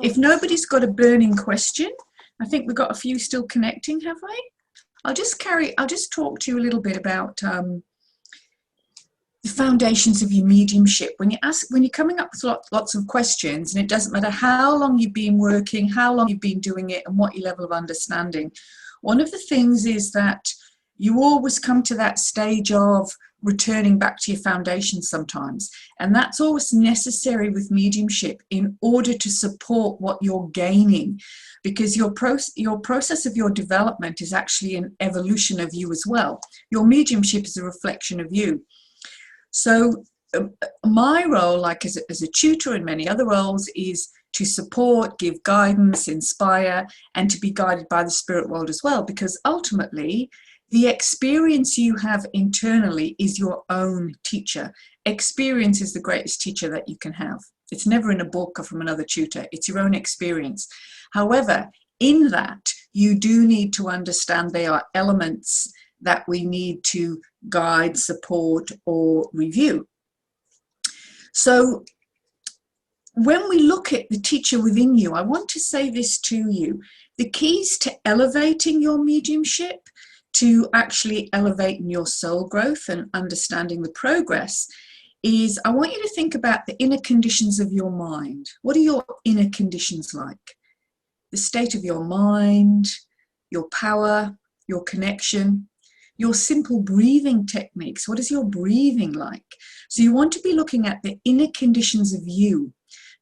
If nobody's got a burning question, I think we've got a few still connecting, have we? I'll just talk to you a little bit about the foundations of your mediumship. When you're coming up with lots of questions, and it doesn't matter how long you've been working, how long you've been doing it, and what your level of understanding. One of the things is that you always come to that stage of returning back to your foundations sometimes. And that's always necessary with mediumship in order to support what you're gaining, because your process of your development is actually an evolution of you as well. Your mediumship is a reflection of you. So my role, like as a tutor and many other roles, is to support, give guidance, inspire, and to be guided by the spirit world as well, because ultimately the experience you have internally is your own teacher. Experience is the greatest teacher that you can have. It's never in a book or from another tutor. It's your own experience. However, in that, you do need to understand there are elements that we need to guide, support, or review. So when we look at the teacher within you, I want to say this to you. The keys to elevating your mediumship, to actually elevating your soul growth and understanding the progress, is I want you to think about the inner conditions of your mind. What are your inner conditions like? The state of your mind, your power, your connection, your simple breathing techniques. What is your breathing like? So you want to be looking at the inner conditions of you,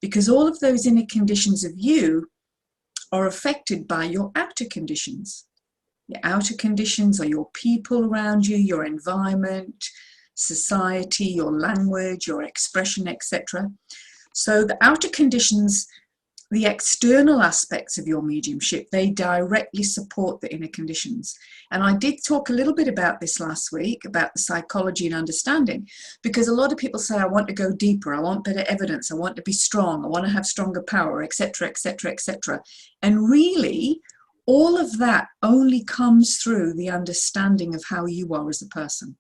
because all of those inner conditions of you are affected by your outer conditions. Your outer conditions are your people around you, your environment, society, your language, your expression, etc. So the outer conditions, the external aspects of your mediumship, they directly support the inner conditions. And I did talk a little bit about this last week, about the psychology and understanding, because a lot of people say, I want to go deeper, I want better evidence, I want to be strong, I want to have stronger power, etc., etc., etc. And really, all of that only comes through the understanding of how you are as a person.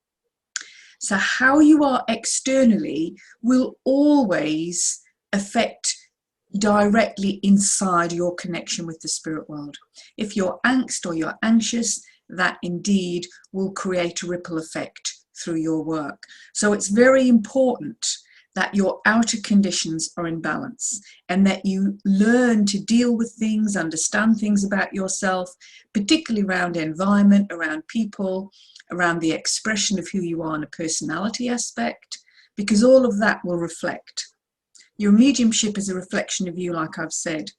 So how you are externally will always affect directly inside your connection with the spirit world. If you're angst or you're anxious, that indeed will create a ripple effect through your work. So it's very important that your outer conditions are in balance and that you learn to deal with things, understand things about yourself, particularly around environment, around people, around the expression of who you are in a personality aspect, because all of that will reflect. Your mediumship is a reflection of you, like I've said.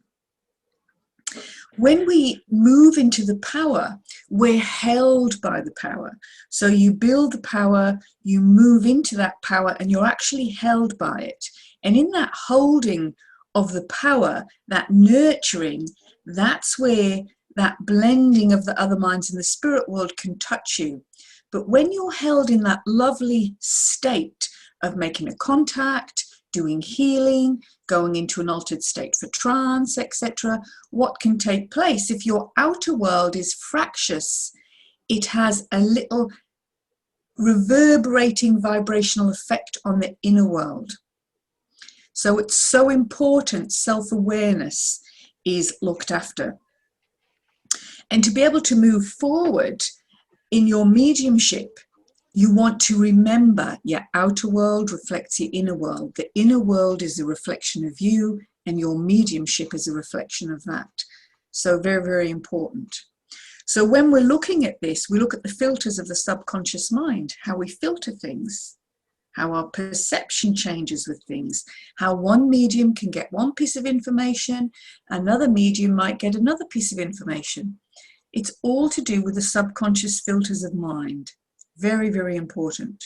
When we move into the power, we're held by the power. So you build the power, you move into that power, and you're actually held by it. And in that holding of the power, that nurturing, that's where that blending of the other minds in the spirit world can touch you. But when you're held in that lovely state of making a contact, doing healing, going into an altered state for trance, etc., what can take place if your outer world is fractious? It has a little reverberating vibrational effect on the inner world. So it's so important self-awareness is looked after. And to be able to move forward in your mediumship, you want to remember your outer world reflects your inner world. The inner world is a reflection of you, and your mediumship is a reflection of that. So very, very important. So when we're looking at this, we look at the filters of the subconscious mind, how we filter things, how our perception changes with things, how one medium can get one piece of information, another medium might get another piece of information. It's all to do with the subconscious filters of mind. Very, very important.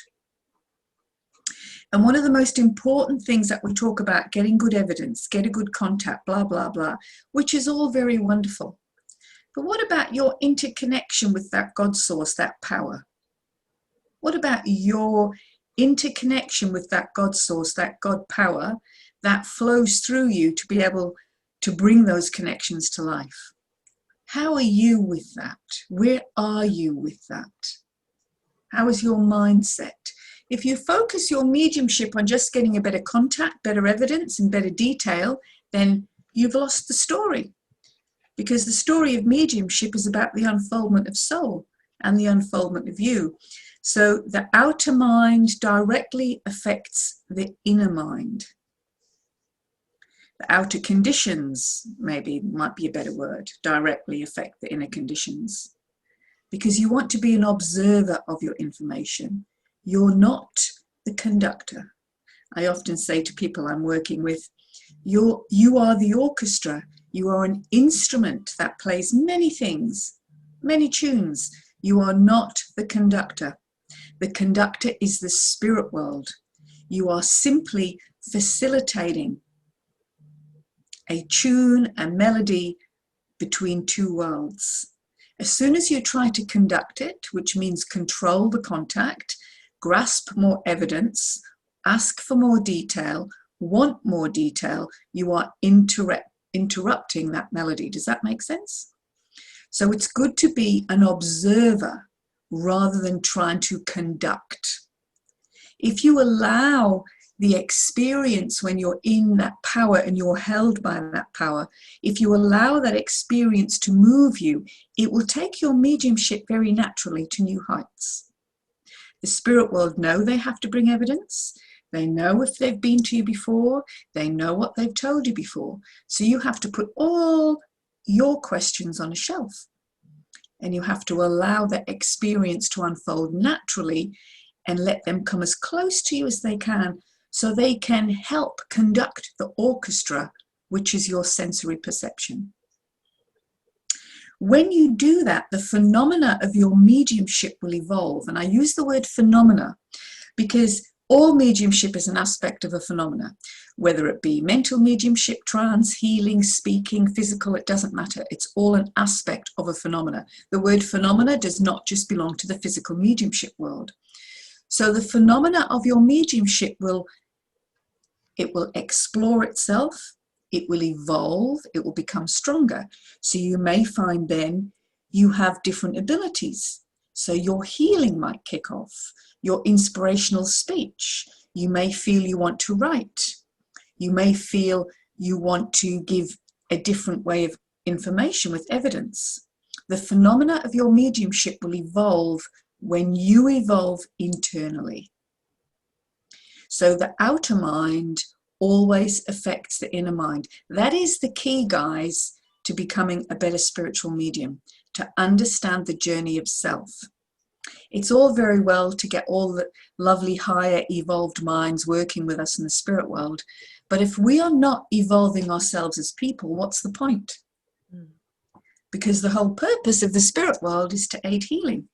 And one of the most important things that we talk about, getting good evidence, get a good contact, blah, blah, blah, which is all very wonderful. But what about your interconnection with that God source, that power? What about your interconnection with that God source, that God power that flows through you to be able to bring those connections to life? How are you with that? Where are you with that? How is your mindset? If you focus your mediumship on just getting a better contact, better evidence, and better detail, then you've lost the story, because the story of mediumship is about the unfoldment of soul and the unfoldment of you. So the outer mind directly affects the inner mind. The outer conditions, maybe might be a better word, directly affect the inner conditions. Because you want to be an observer of your information. You're not the conductor. I often say to people I'm working with, you are the orchestra. You are an instrument that plays many things, many tunes. You are not the conductor. The conductor is the spirit world. You are simply facilitating a tune, a melody between two worlds. As soon as you try to conduct it, which means control the contact, grasp more evidence, ask for more detail, want more detail, you are interrupting that melody. Does that make sense? So it's good to be an observer rather than trying to conduct. If you allow the experience when you're in that power and you're held by that power, if you allow that experience to move you, it will take your mediumship very naturally to new heights. The spirit world know they have to bring evidence. They know if they've been to you before. They know what they've told you before. So you have to put all your questions on a shelf. And you have to allow that experience to unfold naturally and let them come as close to you as they can so they can help conduct the orchestra, which is your sensory perception. When you do that, the phenomena of your mediumship will evolve. And I use the word phenomena because all mediumship is an aspect of a phenomena, whether it be mental mediumship, trance, healing, speaking, physical, it doesn't matter. It's all an aspect of a phenomena. The word phenomena does not just belong to the physical mediumship world. So the phenomena of your mediumship will explore itself, it will evolve, it will become stronger. So you may find then you have different abilities. So your healing might kick off, your inspirational speech. You may feel you want to write. You may feel you want to give a different way of information with evidence. The phenomena of your mediumship will evolve when you evolve internally. So the outer mind always affects the inner mind. That is the key, guys, to becoming a better spiritual medium, to understand the journey of self. It's all very well to get all the lovely higher evolved minds working with us in the spirit world, but if we are not evolving ourselves as people, what's the point? Because the whole purpose of the spirit world is to aid healing,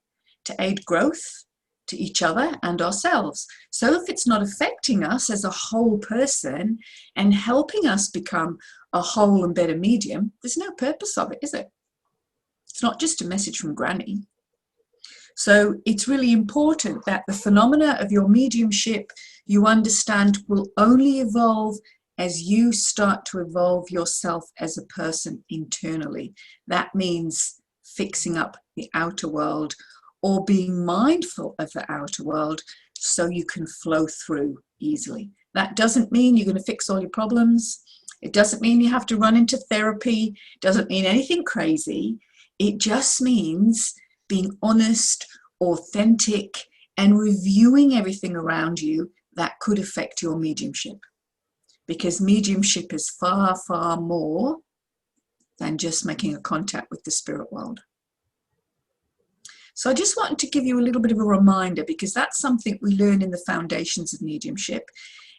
to aid growth to each other and ourselves. So if it's not affecting us as a whole person and helping us become a whole and better medium, there's no purpose of it, is it? It's not just a message from Granny. So it's really important that the phenomena of your mediumship, you understand, will only evolve as you start to evolve yourself as a person internally. That means fixing up the outer world or being mindful of the outer world so you can flow through easily. That doesn't mean you're going to fix all your problems. It doesn't mean you have to run into therapy. It doesn't mean anything crazy. It just means being honest, authentic, and reviewing everything around you that could affect your mediumship. Because mediumship is far, far more than just making a contact with the spirit world. So I just wanted to give you a little bit of a reminder, because that's something we learn in the foundations of mediumship.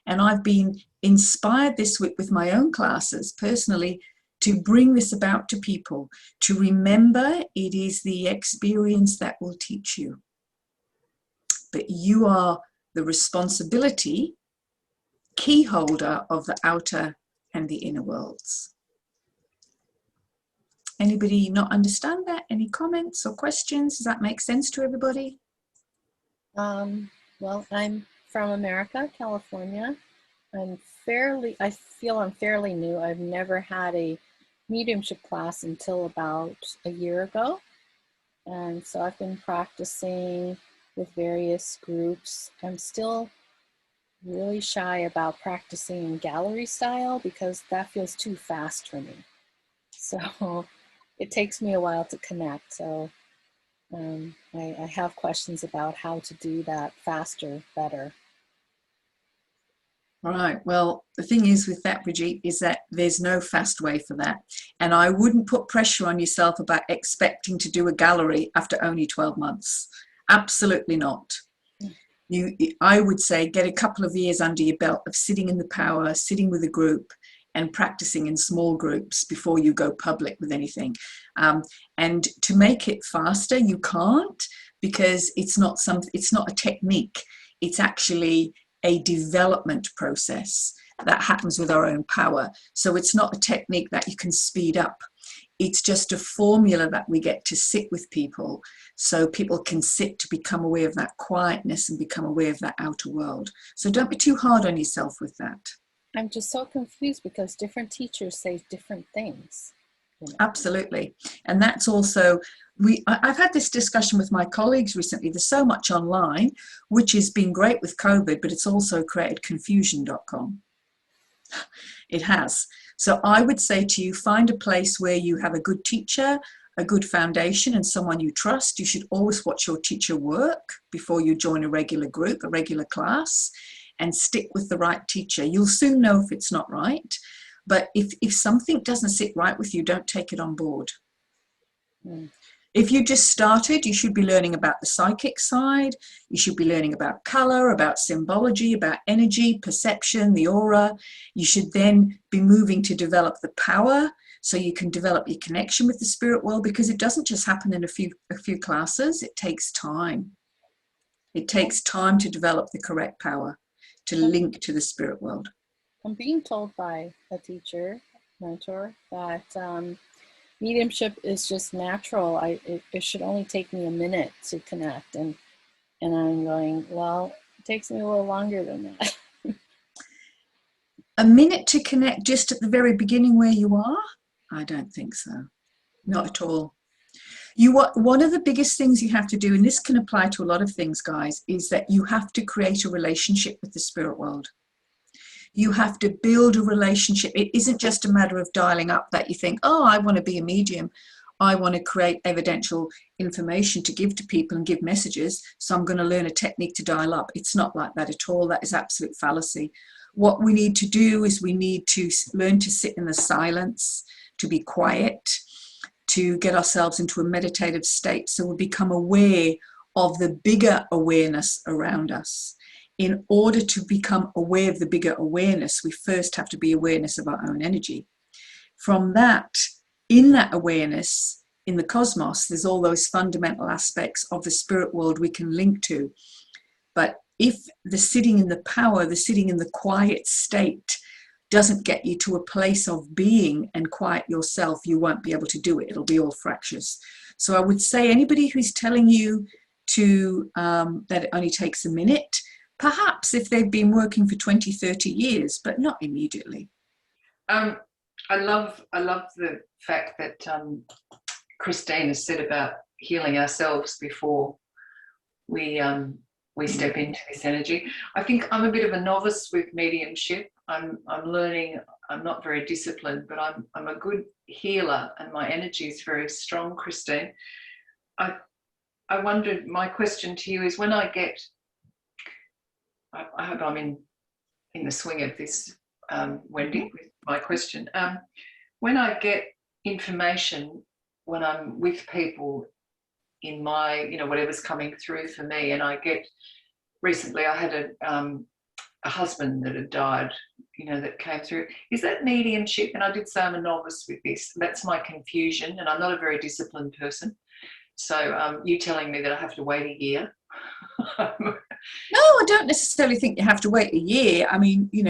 And I've been inspired this week with my own classes personally to bring this about to people, to remember it is the experience that will teach you. But you are the responsibility, key holder of the outer and the inner worlds. Anybody not understand that? Any comments or questions? Does that make sense to everybody? Well, I'm from America, California. I feel I'm fairly new. I've never had a mediumship class until about a year ago. And so I've been practicing with various groups. I'm still really shy about practicing in gallery style because that feels too fast for me. So it takes me a while to connect. So I have questions about how to do that faster, better. Right. Well, the thing is with that, Brigitte, is that there's no fast way for that. And I wouldn't put pressure on yourself about expecting to do a gallery after only 12 months. Absolutely not. I would say get a couple of years under your belt of sitting in the power, sitting with a group and practicing in small groups before you go public with anything. And to make it faster, you can't, because it's not a technique. It's actually a development process that happens with our own power. So it's not a technique that you can speed up. It's just a formula that we get to sit with people so people can sit to become aware of that quietness and become aware of that outer world. So don't be too hard on yourself with that. I'm just so confused because different teachers say different things. You know? Absolutely. And that's also, I've had this discussion with my colleagues recently. There's so much online, which has been great with COVID, but it's also created confusion.com. It has. So I would say to you, find a place where you have a good teacher, a good foundation, and someone you trust. You should always watch your teacher work before you join a regular group, a regular class, and stick with the right teacher. You'll soon know if it's not right. But if something doesn't sit right with you, don't take it on board. If you just started, you should be learning about the psychic side. You should be learning about color, about symbology, about energy, perception, the aura. You should then be moving to develop the power so you can develop your connection with the spirit world, because it doesn't just happen in a few classes. It takes time. It takes time to develop the correct power to link to the spirit world. I'm being told by a teacher, mentor, that mediumship is just natural. It should only take me a minute to connect. And I'm going, well, it takes me a little longer than that. A minute to connect just at the very beginning where you are? I don't think so. Not at all. One of the biggest things you have to do, and this can apply to a lot of things, guys, is that you have to create a relationship with the spirit world. You have to build a relationship. It isn't just a matter of dialing up that you think, oh, I want to be a medium. I want to create evidential information to give to people and give messages, so I'm going to learn a technique to dial up. It's not like that at all. That is absolute fallacy. What we need to do is we need to learn to sit in the silence, to be quiet, to get ourselves into a meditative state so we become aware of the bigger awareness around us. In order to become aware of the bigger awareness, we first have to be awareness of our own energy. From that, in that awareness, in the cosmos, there's all those fundamental aspects of the spirit world we can link to. But if the sitting in the power, the sitting in the quiet state doesn't get you to a place of being and quiet yourself, you won't be able to do it. It'll be all fractious. So I would say anybody who's telling you to that it only takes a minute, perhaps if they've been working for 20, 30 years, but not immediately. I love the fact that Christine has said about healing ourselves before we step into this energy. I think I'm a bit of a novice with mediumship. I'm learning. I'm not very disciplined, but I'm a good healer, and my energy is very strong, Christine. I wondered, my question to you is, when I get, I hope I'm in the swing of this, Wendy, with my question. When I get information, when I'm with people in my, whatever's coming through for me, and recently I had a husband that had died, that came through. Is that mediumship? And I did say I'm a novice with this. That's my confusion, and I'm not a very disciplined person. So you telling me that I have to wait a year? No, I don't necessarily think you have to wait a year. I mean, you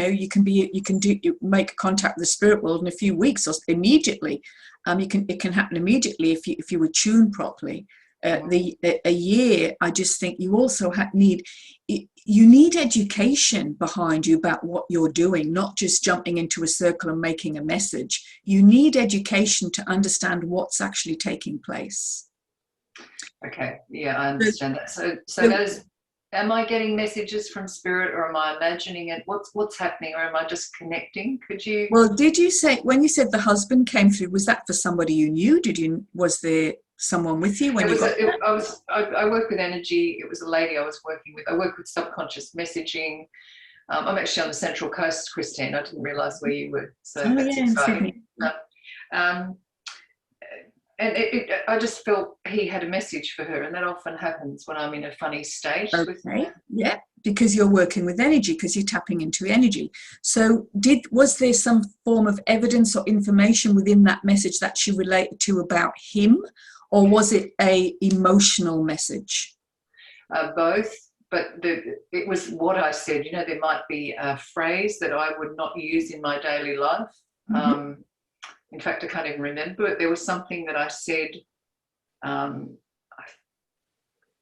make contact with the spirit world in a few weeks or immediately. It can happen immediately if you were tuned properly. A year, I just think you also need education behind you about what you're doing, not just jumping into a circle and making a message. You need education to understand what's actually taking place. Okay, yeah, I understand that. So that is am I getting messages from spirit, or am I imagining it? What's happening, or am I just connecting? Could you? Well, did you say, when you said the husband came through, was that for somebody you knew? Was there someone with you when you got that? I work with energy. It was a lady I was working with. I work with subconscious messaging. I'm actually on the Central Coast, Christine. I didn't realise where you were, so that's yeah, in exciting. Sydney. And I just felt he had a message for her, and that often happens when I'm in a funny state. Okay, yeah, because you're working with energy, because you're tapping into energy. So was there some form of evidence or information within that message that she related to about him, or was it a emotional message? Both, but it was what I said. You know, there might be a phrase that I would not use in my daily life. Mm-hmm. In fact, I can't even remember it. There was something that I said.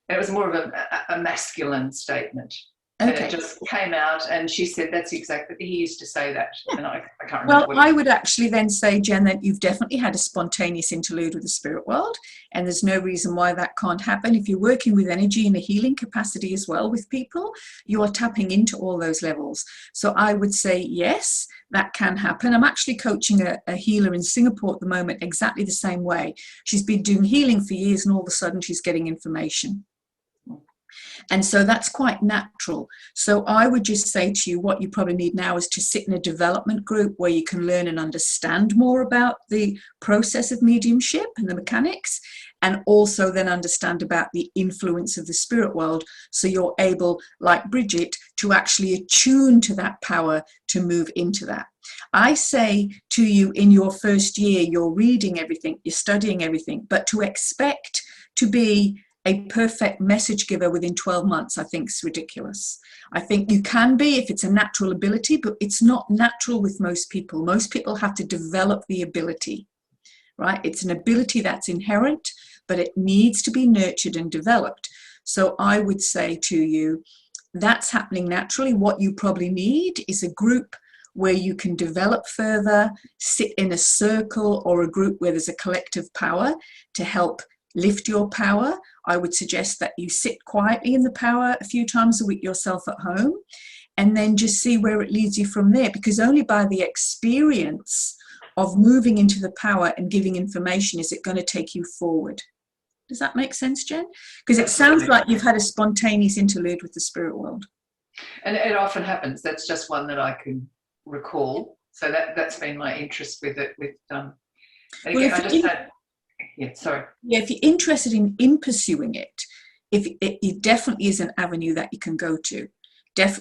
It was more of a masculine statement. Okay. And it just came out, and she said, that's exactly, he used to say that. Yeah. And I can't remember. Well, I would actually then say, Jen, that you've definitely had a spontaneous interlude with the spirit world, and there's no reason why that can't happen. If you're working with energy in a healing capacity as well with people, you are tapping into all those levels. So I would say, yes, that can happen. I'm actually coaching a healer in Singapore at the moment, exactly the same way. She's been doing healing for years, and all of a sudden she's getting information. And so that's quite natural. So I would just say to you, what you probably need now is to sit in a development group where you can learn and understand more about the process of mediumship and the mechanics, and also then understand about the influence of the spirit world. So you're able, like Bridget, to actually attune to that power to move into that. I say to you, in your first year, you're reading everything, you're studying everything, but to expect to be a perfect message giver within 12 months, I think is ridiculous. I think you can be if it's a natural ability, but it's not natural with most people. Most people have to develop the ability, right? It's an ability that's inherent, but it needs to be nurtured and developed. So I would say to you, that's happening naturally. What you probably need is a group where you can develop further, sit in a circle or a group where there's a collective power to help lift your power. I would suggest that you sit quietly in the power a few times a week yourself at home, and then just see where it leads you from there, because only by the experience of moving into the power and giving information is it going to take you forward. Does that make sense, Jen? Because it sounds like you've had a spontaneous interlude with the spirit world. And it often happens. That's just one that I can recall. So that's been my interest with it. And again, I just had... Yeah, sorry. Yeah, if you're interested in pursuing it, it definitely is an avenue that you can go to.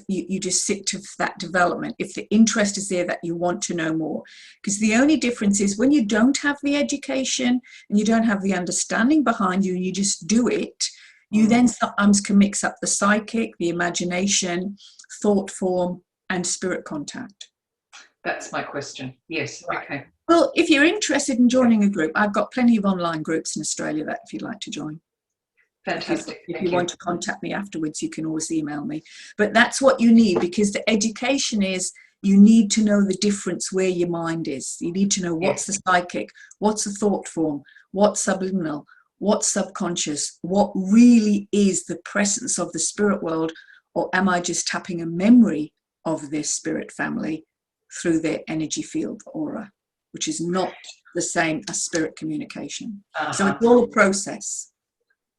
You just sit to that development if the interest is there that you want to know more. Because the only difference is when you don't have the education and you don't have the understanding behind you and you just do it, you then sometimes can mix up the psychic, the imagination, thought form, and spirit contact. That's my question. Yes. Right. Okay. Well, if you're interested in joining a group, I've got plenty of online groups in Australia that if you'd like to join. Fantastic. If you want to contact me afterwards, you can always email me. But that's what you need, because the education is you need to know the difference where your mind is. You need to know what's the psychic, what's the thought form, what's subliminal, what's subconscious, what really is the presence of the spirit world, or am I just tapping a memory of this spirit family through their energy field aura, which is not the same as spirit communication. So it's all a process.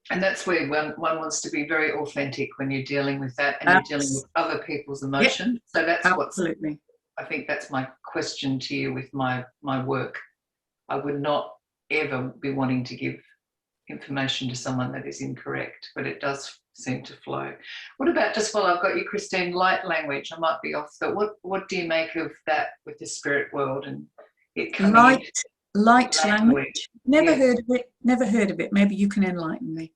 And that's where one wants to be very authentic when you're dealing with that, and you're dealing with other people's emotions. So that's absolutely. I think that's my question to you with my work. I would not ever be wanting to give information to someone that is incorrect, but it does seem to flow. What about, just while I've got you, Christine, light language? I might be off, but what do you make of that with the spirit world and it coming light language? Never heard of it. Maybe you can enlighten me.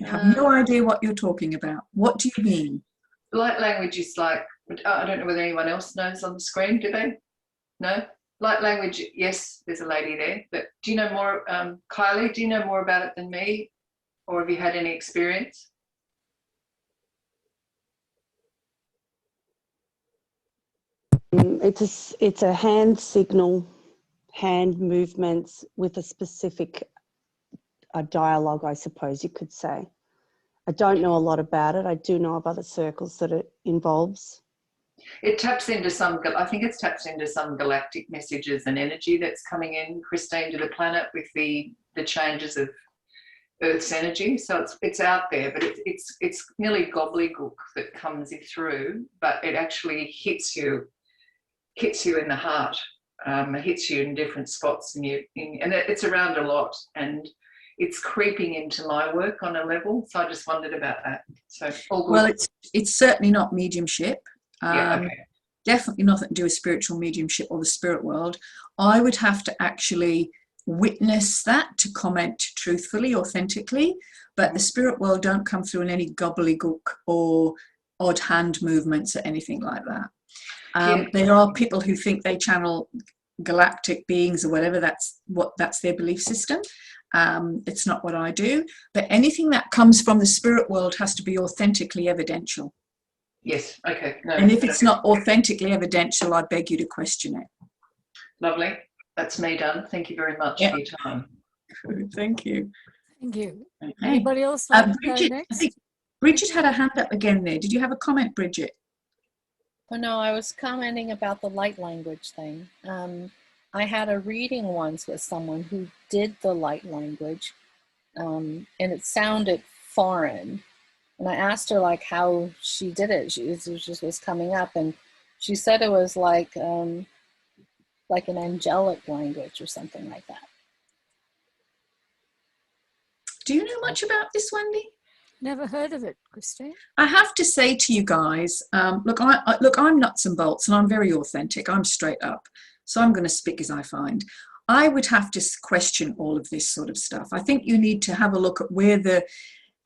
I have no idea what you're talking about. What do you mean? Light language is like, I don't know whether anyone else knows on the screen, do they? No? Light language, yes, there's a lady there, but do you know more, Kylie, do you know more about it than me? Or have you had any experience? It's a hand signal, hand movements with a specific dialogue, I suppose you could say. I don't know a lot about it. I do know of other circles that it involves. It taps into some, I think it's taps into some galactic messages and energy that's coming in, Christine, to the planet with the changes of Earth's energy. So it's out there, but it's nearly gobbledygook that comes through, but it actually hits you in the heart. It hits you in different spots, and it's around a lot, and it's creeping into my work on a level. So I just wondered about that. So all good. Well, it's certainly not mediumship. Yeah, okay. Definitely nothing to do with spiritual mediumship or the spirit world. I would have to actually witness that to comment truthfully, authentically, but the spirit world don't come through in any gobbledygook or odd hand movements or anything like that. There are people who think they channel galactic beings or whatever. That's their belief system. It's not what I do, but anything that comes from the spirit world has to be authentically evidential. Yes, okay. No, and if it's not authentically evidential, I beg you to question it. Lovely. That's me done. Thank you very much for your time. Thank you. Thank you. Okay. Anybody else like to go Bridget, next? I think Bridget had a hand up again there. Did you have a comment, Bridget? Oh no, I was commenting about the light language thing. I had a reading once with someone who did the light language, and it sounded foreign. And I asked her like how she did it. It just was coming up, and she said it was like an angelic language or something like that. Do you know much about this, Wendy? Never heard of it, Christine. I have to say to you guys, look, I'm nuts and bolts, and I'm very authentic. I'm straight up, so I'm going to speak as I find. I would have to question all of this sort of stuff. I think you need to have a look at where the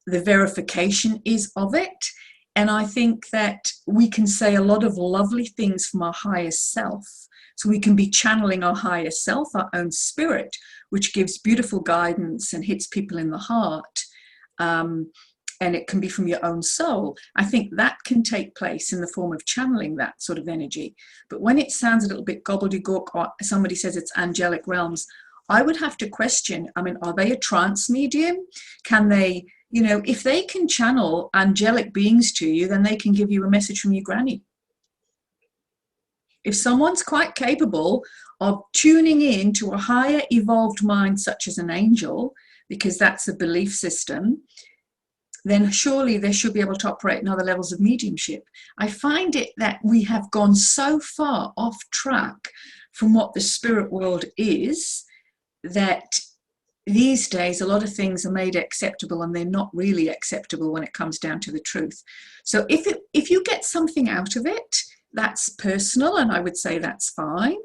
verification is of it. And I think that we can say a lot of lovely things from our higher self. So we can be channeling our higher self, our own spirit, which gives beautiful guidance and hits people in the heart. And it can be from your own soul. I think that can take place in the form of channeling that sort of energy. But when it sounds a little bit gobbledygook, or somebody says it's angelic realms, I would have to question, I mean, are they a trance medium? Can they, if they can channel angelic beings to you, then they can give you a message from your granny. If someone's quite capable of tuning in to a higher evolved mind, such as an angel, because that's a belief system, then surely they should be able to operate in other levels of mediumship. I find it that we have gone so far off track from what the spirit world is, that these days a lot of things are made acceptable and they're not really acceptable when it comes down to the truth. So if you get something out of it, that's personal, and I would say that's fine.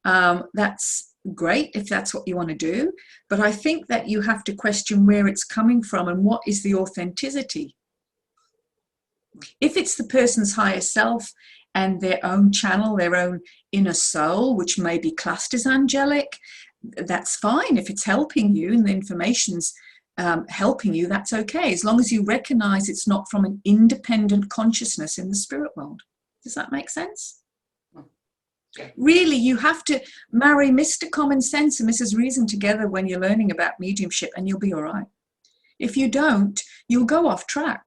That's great if that's what you want to do, but I think that you have to question where it's coming from and what is the authenticity. If it's the person's higher self and their own channel, their own inner soul, which may be classed as angelic, that's fine. If it's helping you and the information's helping you, that's okay, as long as you recognize it's not from an independent consciousness in the spirit world. Does that make sense? Really, you have to marry Mr. Common Sense and Mrs. Reason together when you're learning about mediumship, and you'll be all right. If you don't, you'll go off track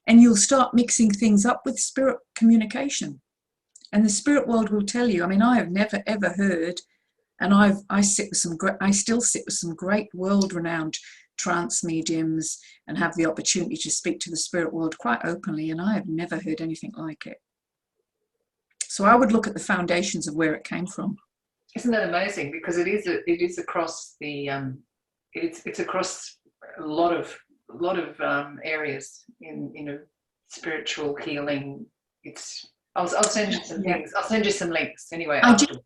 and you'll start mixing things up with spirit communication. And the spirit world will tell you, I mean, I have never ever heard, and I still sit with some great world-renowned trance mediums and have the opportunity to speak to the spirit world quite openly, and I have never heard anything like it. So I would look at the foundations of where it came from. Isn't that amazing? Because it is across the it's across a lot of areas in spiritual healing. I'll send you some things. I'll send you some links anyway.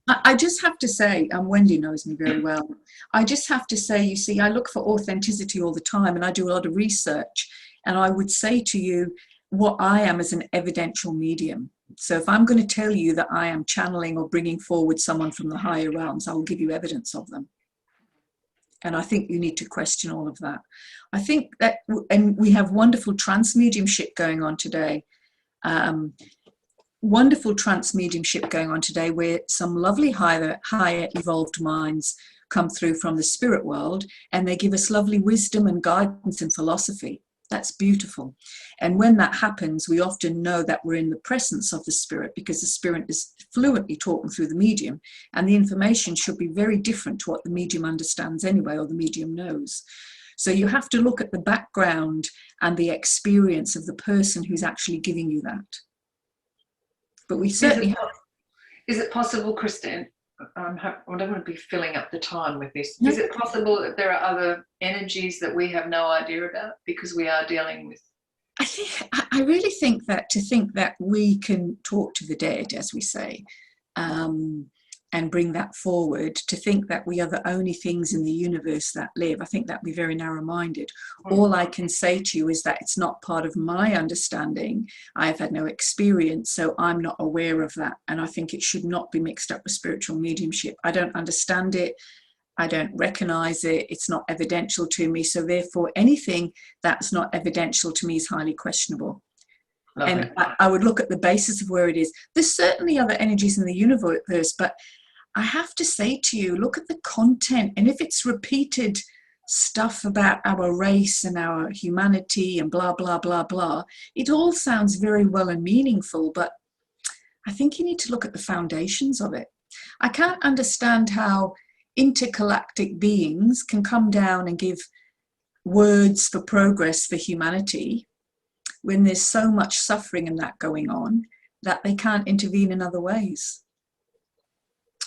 I just have to say, Wendy knows me very well. I just have to say, you see, I look for authenticity all the time, and I do a lot of research. And I would say to you what I am as an evidential medium. So if I'm going to tell you that I am channeling or bringing forward someone from the higher realms, I will give you evidence of them. And I think you need to question all of that. I think that, and we have wonderful trance mediumship going on today. Wonderful trance mediumship going on today, where some lovely higher evolved minds come through from the spirit world, and they give us lovely wisdom and guidance and philosophy. That's beautiful. And when that happens, we often know that we're in the presence of the spirit, because the spirit is fluently talking through the medium, and the information should be very different to what the medium understands anyway, or the medium knows. So you have to look at the background and the experience of the person who's actually giving you that. But we certainly have. Is it possible, Christine, I don't want to be filling up the time with this. No. Is it possible that there are other energies that we have no idea about because we are dealing with? I really think that to think that we can talk to the dead, as we say, and bring that forward, to think that we are the only things in the universe that live, I think that would be very narrow-minded. All I can say to you is that it's not part of my understanding. I've had no experience, so I'm not aware of that. And I think it should not be mixed up with spiritual mediumship. I don't understand it. I don't recognize it. It's not evidential to me. So therefore, anything that's not evidential to me is highly questionable. Lovely. And I would look at the basis of where it is. There's certainly other energies in the universe, but I have to say to you, look at the content. And if it's repeated stuff about our race and our humanity and blah, blah, blah, blah, it all sounds very well and meaningful, but I think you need to look at the foundations of it. I can't understand how intergalactic beings can come down and give words for progress for humanity when there's so much suffering and that going on that they can't intervene in other ways.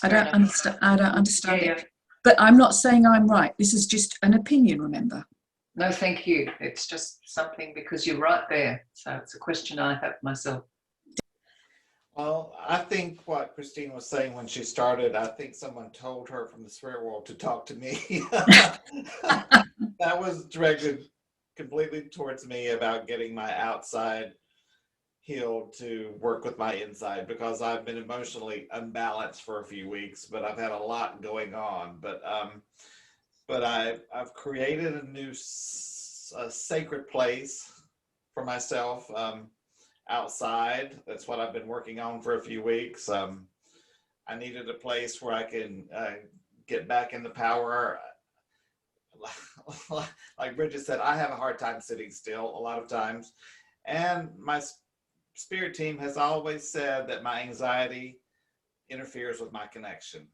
I don't understand it. But I'm not saying I'm right. This is just an opinion, remember. No, thank you. It's just something, because you're right there. So it's a question I have myself. Well, I think what Christine was saying when she started, I think someone told her from the spirit world to talk to me. That was directed completely towards me about getting my outside healed to work with my inside, because I've been emotionally unbalanced for a few weeks, but I've had a lot going on. But I've created a new sacred place for myself. Outside. That's what I've been working on for a few weeks. I needed a place where I can get back in the power. Like Bridget said, I have a hard time sitting still a lot of times. And my spirit team has always said that my anxiety interferes with my connection.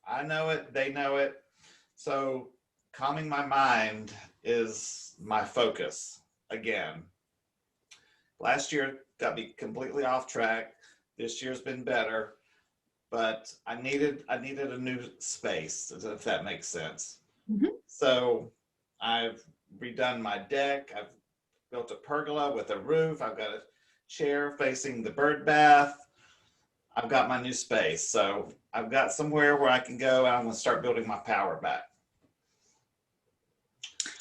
I know it, they know it. So calming my mind is my focus again. Last year got me completely off track. This year's been better, but I needed a new space, if that makes sense. Mm-hmm. So I've redone my deck. I've built a pergola with a roof. I've got a chair facing the bird bath. I've got my new space. So I've got somewhere where I can go, and I'm going to start building my power back.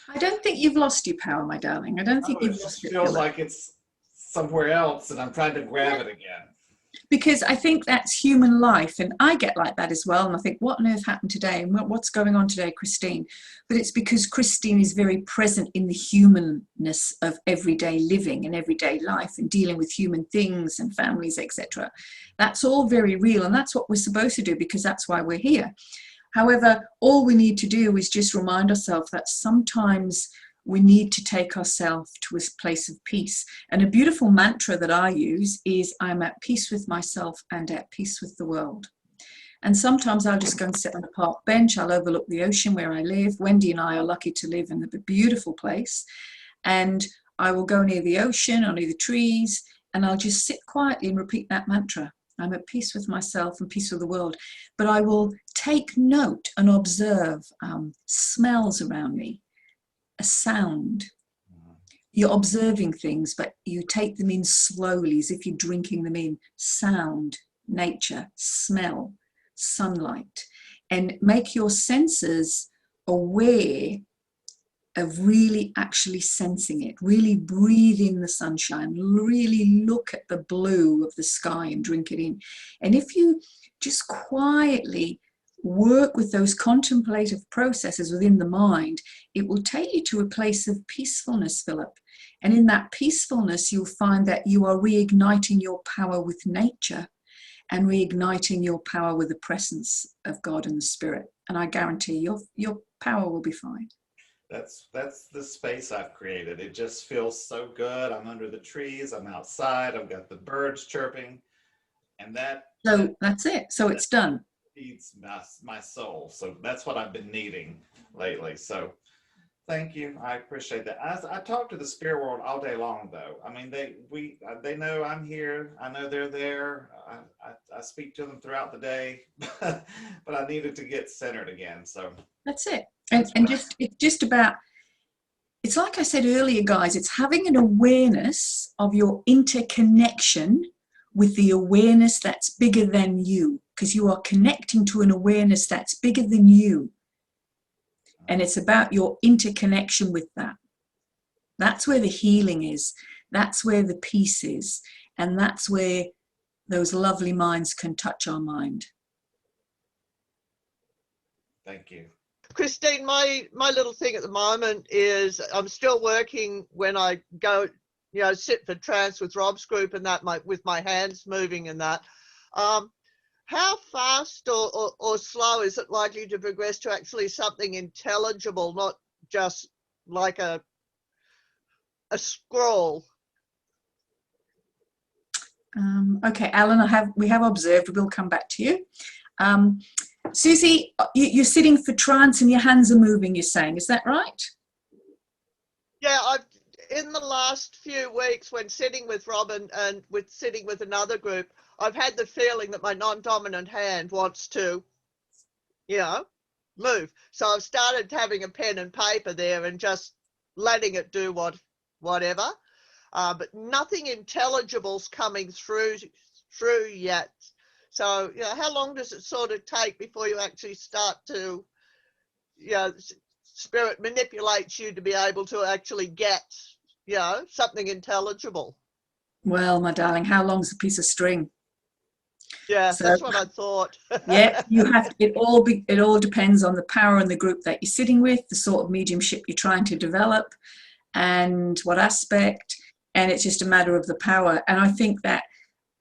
I don't think you've lost your power, my darling. I don't think you've lost it. It feels like it's somewhere else, and I'm trying to grab it again. Because I think that's human life, and I get like that as well. And I think, what on earth happened today, and what's going on today, Christine? But it's because Christine is very present in the humanness of everyday living and everyday life, and dealing with human things and families, etc. That's all very real, and that's what we're supposed to do, because that's why we're here. However, all we need to do is just remind ourselves that sometimes we need to take ourselves to a place of peace. And a beautiful mantra that I use is, I'm at peace with myself and at peace with the world. And sometimes I'll just go and sit on a park bench. I'll overlook the ocean where I live. Wendy and I are lucky to live in a beautiful place. And I will go near the ocean or near the trees, and I'll just sit quietly and repeat that mantra. I'm at peace with myself and peace with the world. But I will take note and observe smells around me. A sound. You're observing things, but you take them in slowly, as if you're drinking them in. Sound, nature, smell, sunlight, and make your senses aware of really actually sensing it. Really breathe in the sunshine, really look at the blue of the sky and drink it in. And if you just quietly work with those contemplative processes within the mind, it will take you to a place of peacefulness, Philip. And in that peacefulness, you'll find that you are reigniting your power with nature and reigniting your power with the presence of God and the Spirit. And I guarantee your power will be fine. That's the space I've created. It just feels so good. I'm under the trees, I'm outside, I've got the birds chirping, and So that's it. So it's done. feeds my soul. So that's what I've been needing lately. So thank you. I appreciate that. I talk to the spirit world all day long, though. I mean, they know I'm here. I know they're there. I speak to them throughout the day, but I needed to get centered again. So That's it. And just it's just about, it's like I said earlier, guys, it's having an awareness of your interconnection with the awareness that's bigger than you, because you are connecting to an awareness that's bigger than you. And it's about your interconnection with that. That's where the healing is. That's where the peace is. And that's where those lovely minds can touch our mind. thank you. Christine, my little thing at the moment is I'm still working when I go, sit for trance with Rob's group and that, with my hands moving and that. How fast or slow is it likely to progress to actually something intelligible, not just like a scroll? Okay, Alan, we have observed. We'll come back to you. Susie, you're sitting for trance and your hands are moving, you're saying. Is that right? Yeah, in the last few weeks when sitting with Rob and sitting with another group, I've had the feeling that my non-dominant hand wants to, move. So I've started having a pen and paper there and just letting it do whatever. But nothing intelligible's coming through yet. So, how long does it sort of take before you actually start to, spirit manipulates you to be able to actually get, something intelligible? Well, my darling, how long's a piece of string? Yeah, So, that's what I thought. Yeah, you have to, it all depends on the power and the group that you're sitting with, the sort of mediumship you're trying to develop, and what aspect, and it's just a matter of the power. And I think that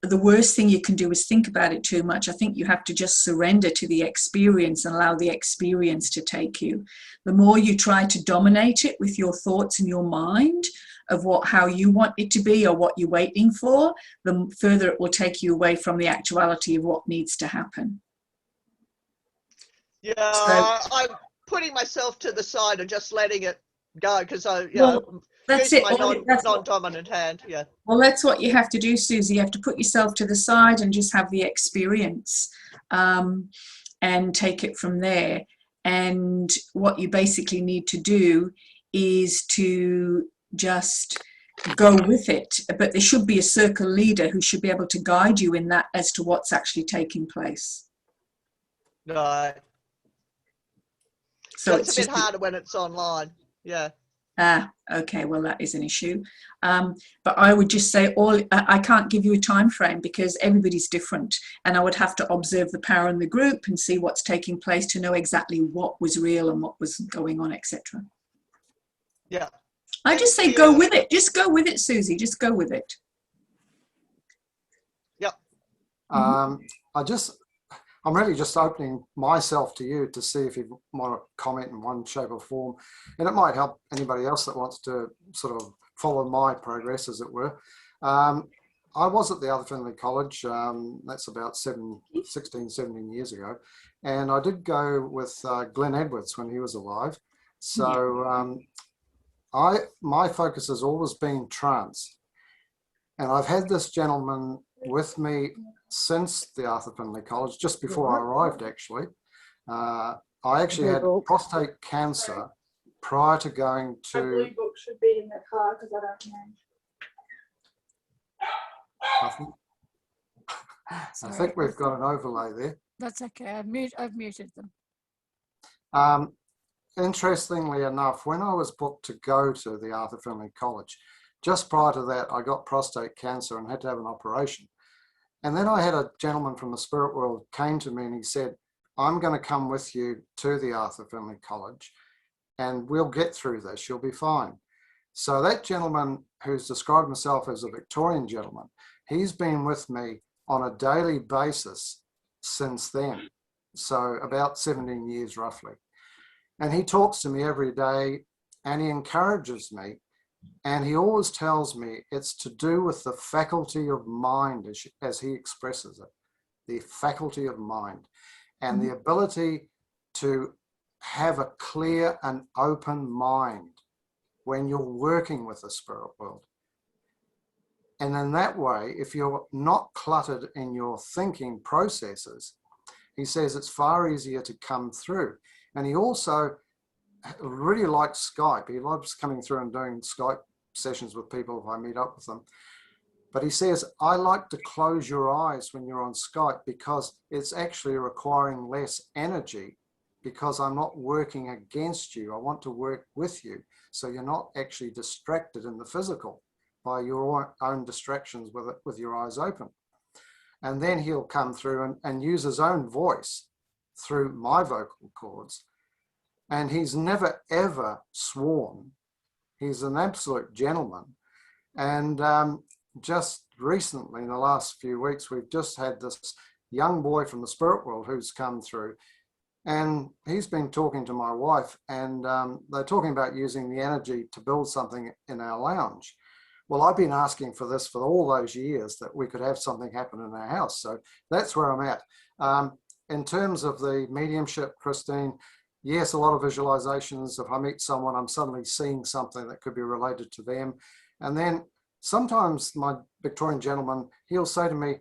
the worst thing you can do is think about it too much. I think you have to just surrender to the experience and allow the experience to take you. The more you try to dominate it with your thoughts and your mind of how you want it to be or what you're waiting for, the further it will take you away from the actuality of what needs to happen. Yeah, So, I'm putting myself to the side and just letting it go because that's using it. my non-dominant hand. Yeah. Well, that's what you have to do, Susie. You have to put yourself to the side and just have the experience and take it from there. And what you basically need to do is to just go with it. But there should be a circle leader who should be able to guide you in that as to what's actually taking place. Right. So it's a bit harder when it's online. Yeah. Okay, well, that is an issue. But I would just say I can't give you a time frame because everybody's different. And I would have to observe the power in the group and see what's taking place to know exactly what was real and what was going on, etc. Yeah. I just say go with it. Just go with it, Susie. Just go with it. Yep. I'm really just opening myself to you to see if you want to comment in one shape or form. And it might help anybody else that wants to sort of follow my progress, as it were. I was at the Other Friendly College, that's about 16, 17 years ago. And I did go with Glenn Edwards when he was alive. So my focus has always been trance. And I've had this gentleman with me since the Arthur Findlay College, just before I arrived, actually. I actually had prostate cancer prior to going to... My blue book should be in the car because I don't know. I think we've got an overlay there. That's okay. I've muted them. Interestingly enough, when I was booked to go to the Arthur Findlay College, just prior to that, I got prostate cancer and had to have an operation. And then I had a gentleman from the spirit world came to me and he said, I'm going to come with you to the Arthur Findlay College and we'll get through this. You'll be fine. So that gentleman who's described himself as a Victorian gentleman, he's been with me on a daily basis since then. So about 17 years roughly. And he talks to me every day and he encourages me, and he always tells me it's to do with the faculty of mind, as he expresses it, the faculty of mind, and the ability to have a clear and open mind when you're working with the spirit world. And in that way, if you're not cluttered in your thinking processes, he says it's far easier to come through. And he also really likes Skype. He loves coming through and doing Skype sessions with people if I meet up with them. But he says, I like to close your eyes when you're on Skype because it's actually requiring less energy, because I'm not working against you. I want to work with you. So you're not actually distracted in the physical by your own distractions with your eyes open. And then he'll come through and use his own voice through my vocal cords. And he's never, ever sworn. He's an absolute gentleman. And just recently, in the last few weeks, we've just had this young boy from the spirit world who's come through. And he's been talking to my wife, and they're talking about using the energy to build something in our lounge. Well, I've been asking for this for all those years, that we could have something happen in our house. So that's where I'm at. In terms of the mediumship, Christine, yes, a lot of visualizations. If I meet someone, I'm suddenly seeing something that could be related to them. And then sometimes my Victorian gentleman, he'll say to me,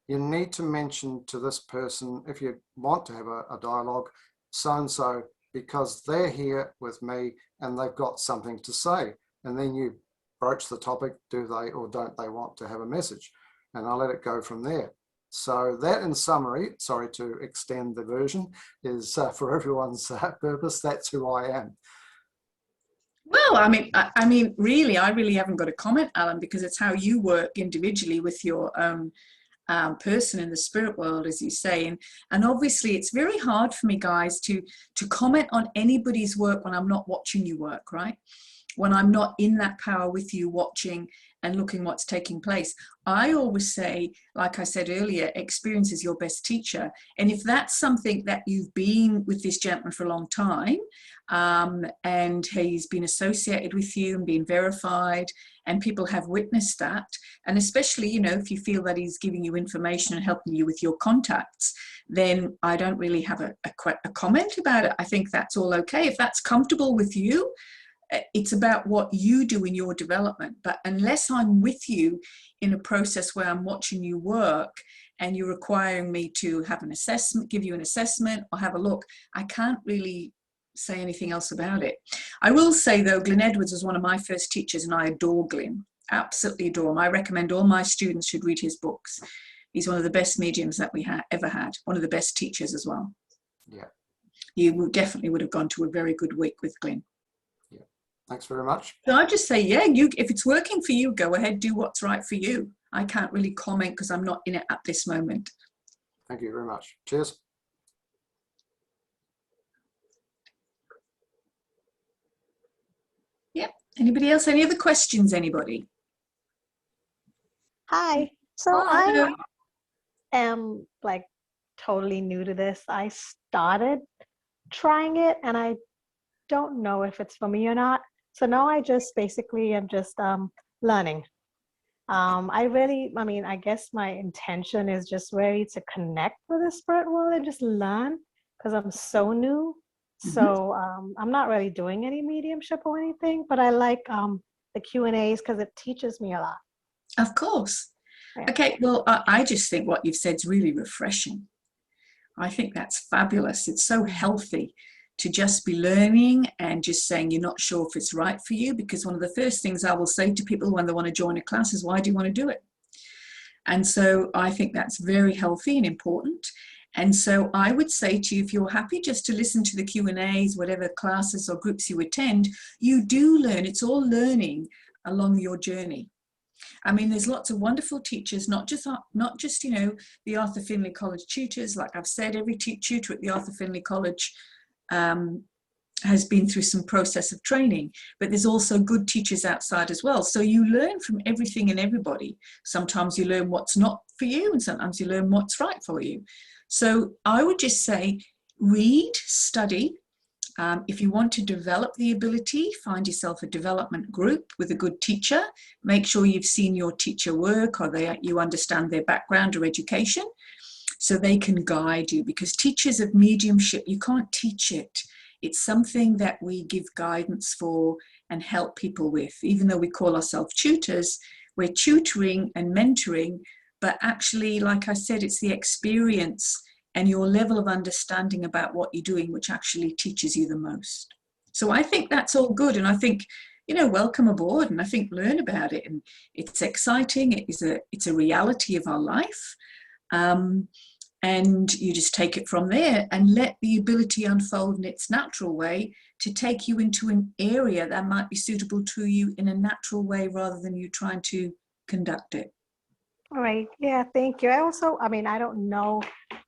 you need to mention to this person, if you want to have a dialogue, so-and-so, because they're here with me and they've got something to say. And then you broach the topic, do they or don't they want to have a message? And I let it go from there. So that, in summary, sorry to extend the version, is for everyone's purpose, that's who I am. Well, I mean, really, I really haven't got a comment, Alan, because it's how you work individually with your own person in the spirit world, as you say. And obviously, it's very hard for me, guys, to comment on anybody's work when I'm not watching you work, right? When I'm not in that power with you, watching and looking what's taking place. I always say, like I said earlier, experience is your best teacher. And if that's something that you've been with this gentleman for a long time, and he's been associated with you and been verified, and people have witnessed that, and especially, you know, if you feel that he's giving you information and helping you with your contacts, then I don't really have a comment about it. I think that's all okay. If that's comfortable with you, it's about what you do in your development. But unless I'm with you in a process where I'm watching you work and you're requiring me to have an assessment, give you an assessment or have a look, I can't really say anything else about it. I will say, though, Glyn Edwards was one of my first teachers, and I adore Glyn, absolutely adore him. I recommend all my students should read his books. He's one of the best mediums that we ever had, one of the best teachers as well. Yeah. You definitely would have gone to a very good week with Glyn. Thanks very much. So I just say, yeah, if it's working for you, go ahead, do what's right for you. I can't really comment because I'm not in it at this moment. Thank you very much. Cheers. Yep. Anybody else? Any other questions, anybody? Hi. So Hi. I am like totally new to this. I started trying it and I don't know if it's for me or not. So now I just basically am just learning. I guess my intention is just really to connect with the spirit world and just learn, because I'm so new. So I'm not really doing any mediumship or anything, but I like the Q&As because it teaches me a lot. Of course. Yeah. Okay, well, I just think what you've said is really refreshing. I think that's fabulous. It's so healthy to just be learning and just saying you're not sure if it's right for you, because one of the first things I will say to people when they want to join a class is, why do you want to do it? And so I think that's very healthy and important. And so I would say to you, if you're happy just to listen to the Q&As, whatever classes or groups you attend, you do learn. It's all learning along your journey. I mean, there's lots of wonderful teachers, not just you know, the Arthur Findlay College tutors. Like I've said, every tutor at the Arthur Findlay College has been through some process of training, but there's also good teachers outside as well. So you learn from everything and everybody. Sometimes you learn what's not for you, and sometimes you learn what's right for you. So I would just say, read, study, If you want to develop the ability, find yourself a development group with a good teacher. Make sure you've seen your teacher work, or you understand their background or education, so they can guide you. Because teachers of mediumship, you can't teach it. It's something that we give guidance for and help people with. Even though we call ourselves tutors, we're tutoring and mentoring, but actually, like I said, it's the experience and your level of understanding about what you're doing which actually teaches you the most. So I think that's all good, and I think, you know, welcome aboard, and I think learn about it, and it's exciting. It's a reality of our life, and you just take it from there and let the ability unfold in its natural way to take you into an area that might be suitable to you in a natural way rather than you trying to conduct it. All right. Yeah, thank you. I mean, I don't know,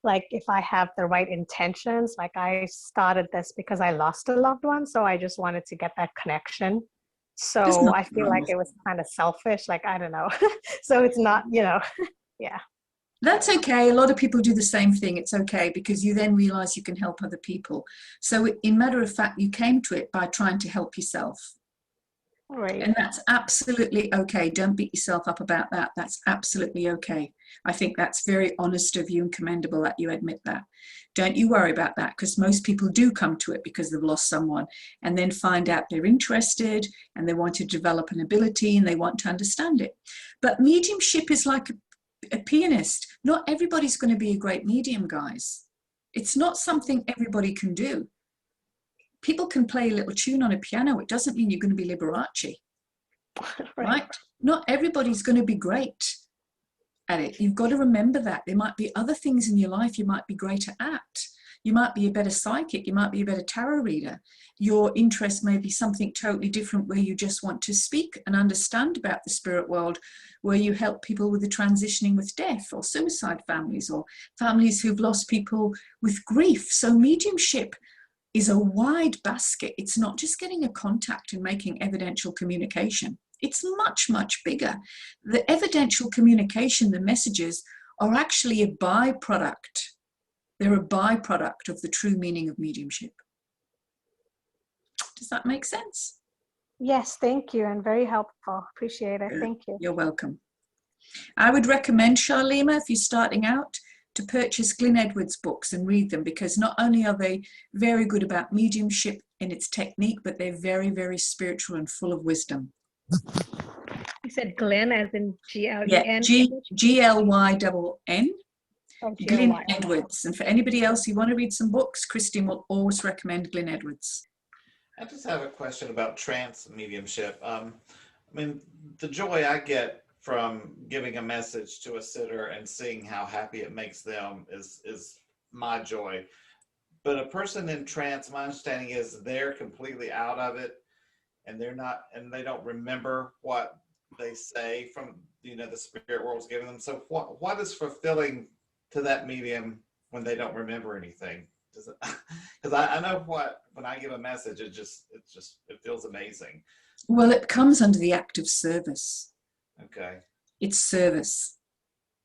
like, if I have the right intentions. Like, I started this because I lost a loved one, so I just wanted to get that connection. So I feel like it was kind of selfish, like, I don't know. So it's not, you know, yeah. That's okay. A lot of people do the same thing. It's okay, because you then realize you can help other people. So in matter of fact, you came to it by trying to help yourself. Right. And that's absolutely okay. Don't beat yourself up about that. That's absolutely okay. I think that's very honest of you and commendable that you admit that. Don't you worry about that, because most people do come to it because they've lost someone and then find out they're interested and they want to develop an ability and they want to understand it. But mediumship is like a pianist. Not everybody's going to be a great medium, guys. It's not something everybody can do. People can play a little tune on a piano. It doesn't mean you're going to be Liberace, right? Not everybody's going to be great at it. You've got to remember that. There might be other things in your life you might be greater at. You might be a better psychic. You might be a better tarot reader. Your interest may be something totally different, where you just want to speak and understand about the spirit world, where you help people with the transitioning with death, or suicide families, or families who've lost people with grief. So mediumship is a wide basket. It's not just getting a contact and making evidential communication. It's much, much bigger. The evidential communication, the messages, are actually a byproduct. They're a byproduct of the true meaning of mediumship. Does that make sense? Yes, thank you, and very helpful. Appreciate it. Thank you. You're welcome. I would recommend, Charlema, if you're starting out, to purchase Glyn Edwards' books and read them, because not only are they very good about mediumship in its technique, but they're very, very spiritual and full of wisdom. You said Glyn as in G-L-E-N? Yeah, G-L-Y-N-N. Oh, Glyn Edwards. And for anybody else who want to read some books, Christine will always recommend Glyn Edwards. I just have a question about trance mediumship. I mean, the joy I get from giving a message to a sitter and seeing how happy it makes them is my joy. But a person in trance, my understanding is they're completely out of it, and they don't remember what they say from, you know, the spirit world's giving them. So what is fulfilling to that medium when they don't remember anything? Does it? Because I know when I give a message, it feels amazing. Well, it comes under the act of service. Okay. It's service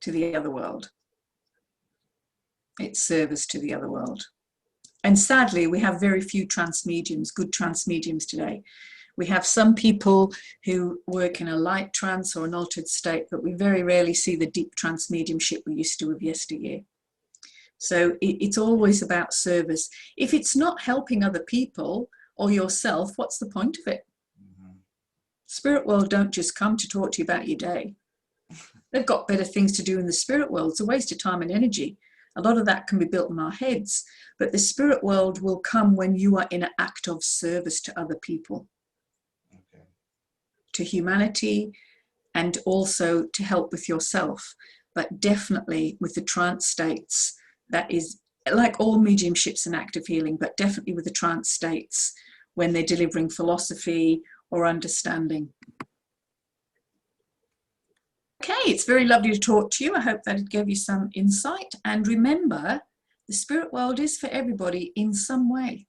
to the other world. It's service to the other world. And sadly, we have very few trance mediums, good trance mediums today. We have some people who work in a light trance or an altered state, but we very rarely see the deep trance mediumship we used to of yesteryear. So it's always about service. If it's not helping other people or yourself, what's the point of it? Mm-hmm. Spirit world don't just come to talk to you about your day. They've got better things to do in the spirit world. It's a waste of time and energy. A lot of that can be built in our heads, but the spirit world will come when you are in an act of service to other people, okay, to humanity, and also to help with yourself. But definitely with the trance states, that is like all mediumships and active healing, but definitely with the trance states when they're delivering philosophy or understanding. Okay, it's very lovely to talk to you. I hope that it gave you some insight. And remember, the spirit world is for everybody in some way.